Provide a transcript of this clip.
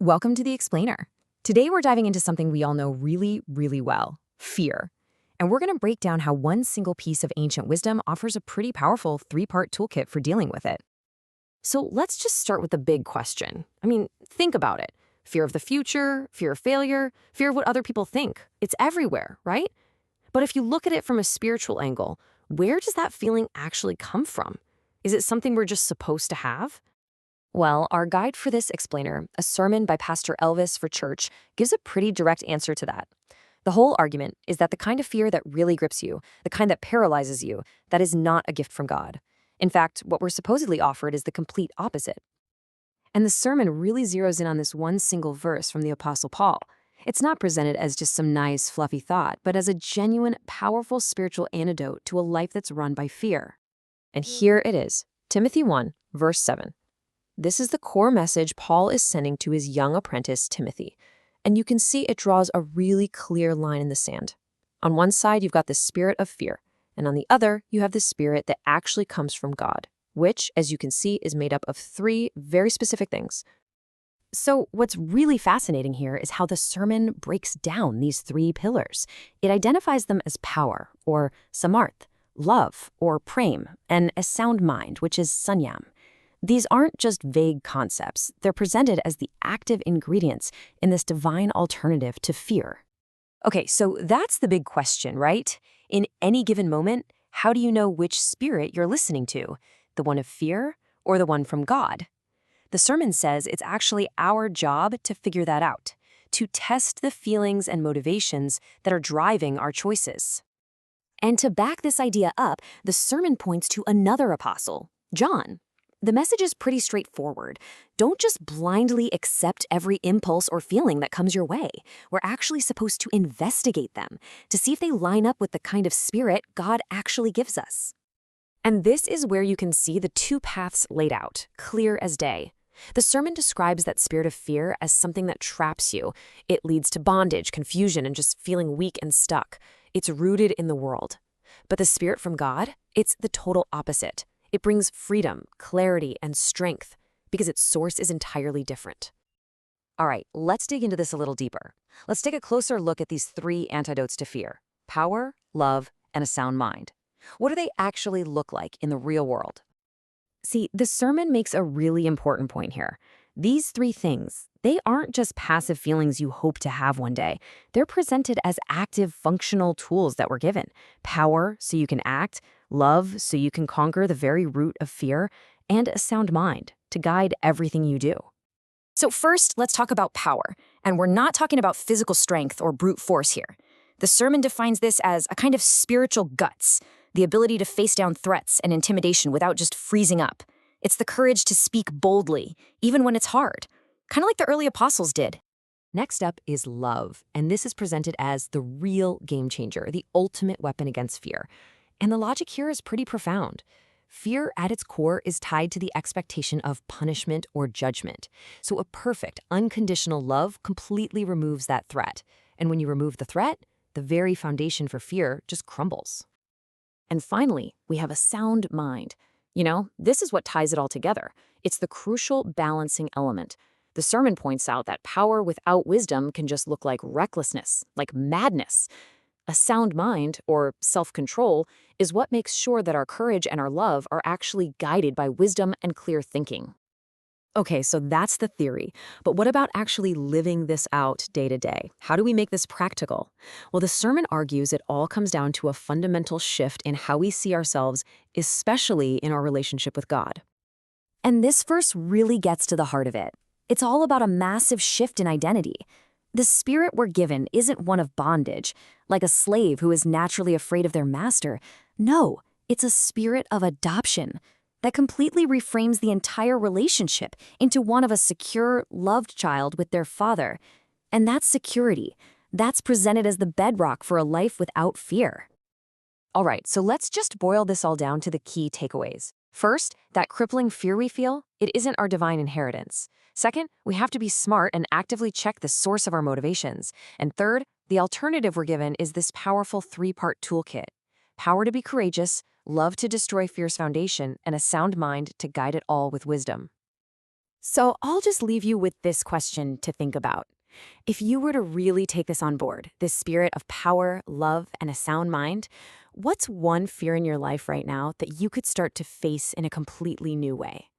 Welcome to The Explainer. Today we're diving into something we all know really, really well, fear. And we're going to break down how one single piece of ancient wisdom offers a pretty powerful three-part toolkit for dealing with it. So let's just start with the big question. Think about it. Fear of the future, fear of failure, fear of what other people think. It's everywhere, right? But if you look at it from a spiritual angle, where does that feeling actually come from? Is it something we're just supposed to have? Well, our guide for this explainer, a sermon by Pastor Elvis for church, gives a pretty direct answer to that. The whole argument is that the kind of fear that really grips you, the kind that paralyzes you, that is not a gift from God. In fact, what we're supposedly offered is the complete opposite. And the sermon really zeroes in on this one single verse from the Apostle Paul. It's not presented as just some nice, fluffy thought, but as a genuine, powerful spiritual antidote to a life that's run by fear. And here it is, Timothy 1, verse 7. This is the core message Paul is sending to his young apprentice, Timothy. And you can see it draws a really clear line in the sand. On one side, you've got the spirit of fear, and on the other, you have the spirit that actually comes from God, which, as you can see, is made up of three very specific things. So what's really fascinating here is how the sermon breaks down these three pillars. It identifies them as power, or samarth, love, or prem, and a sound mind, which is sanyam. These aren't just vague concepts. They're presented as the active ingredients in this divine alternative to fear. Okay, so that's the big question, right? In any given moment, how do you know which spirit you're listening to? The one of fear or the one from God? The sermon says it's actually our job to figure that out, to test the feelings and motivations that are driving our choices. And to back this idea up, the sermon points to another apostle, John. The message is pretty straightforward. Don't just blindly accept every impulse or feeling that comes your way. We're actually supposed to investigate them to see if they line up with the kind of spirit God actually gives us. And this is where you can see the two paths laid out, clear as day. The sermon describes that spirit of fear as something that traps you. It leads to bondage, confusion, and just feeling weak and stuck. It's rooted in the world. But the spirit from God, it's the total opposite. It brings freedom, clarity, and strength because its source is entirely different. All right, let's dig into this a little deeper. Let's take a closer look at these three antidotes to fear: power, love, and a sound mind. What do they actually look like in the real world? See, the sermon makes a really important point here. These three things, they aren't just passive feelings you hope to have one day. They're presented as active, functional tools that we're given. Power, so you can act; love, so you can conquer the very root of fear; and a sound mind to guide everything you do. So first, let's talk about power. And we're not talking about physical strength or brute force here. The sermon defines this as a kind of spiritual guts, the ability to face down threats and intimidation without just freezing up. It's the courage to speak boldly, even when it's hard, kind of like the early apostles did. Next up is love, and this is presented as the real game changer, the ultimate weapon against fear. And the logic here is pretty profound. Fear at its core is tied to the expectation of punishment or judgment. So a perfect, unconditional love completely removes that threat. And when you remove the threat, the very foundation for fear just crumbles. And finally, we have a sound mind. This is what ties it all together. It's the crucial balancing element. The sermon points out that power without wisdom can just look like recklessness, like madness. A sound mind, or self-control, is what makes sure that our courage and our love are actually guided by wisdom and clear thinking. Okay, so that's the theory. But what about actually living this out day to day? How do we make this practical? Well, the sermon argues it all comes down to a fundamental shift in how we see ourselves, especially in our relationship with God. And this verse really gets to the heart of it. It's all about a massive shift in identity. The spirit we're given isn't one of bondage, like a slave who is naturally afraid of their master. No, it's a spirit of adoption that completely reframes the entire relationship into one of a secure, loved child with their father. And that's security. That's presented as the bedrock for a life without fear. All right, so let's just boil this all down to the key takeaways. First, that crippling fear we feel, it isn't our divine inheritance. Second, we have to be smart and actively check the source of our motivations. And third, the alternative we're given is this powerful three-part toolkit: power to be courageous, love to destroy fear's foundation, and a sound mind to guide it all with wisdom. So I'll just leave you with this question to think about. If you were to really take this on board, this spirit of power, love, and a sound mind, what's one fear in your life right now that you could start to face in a completely new way?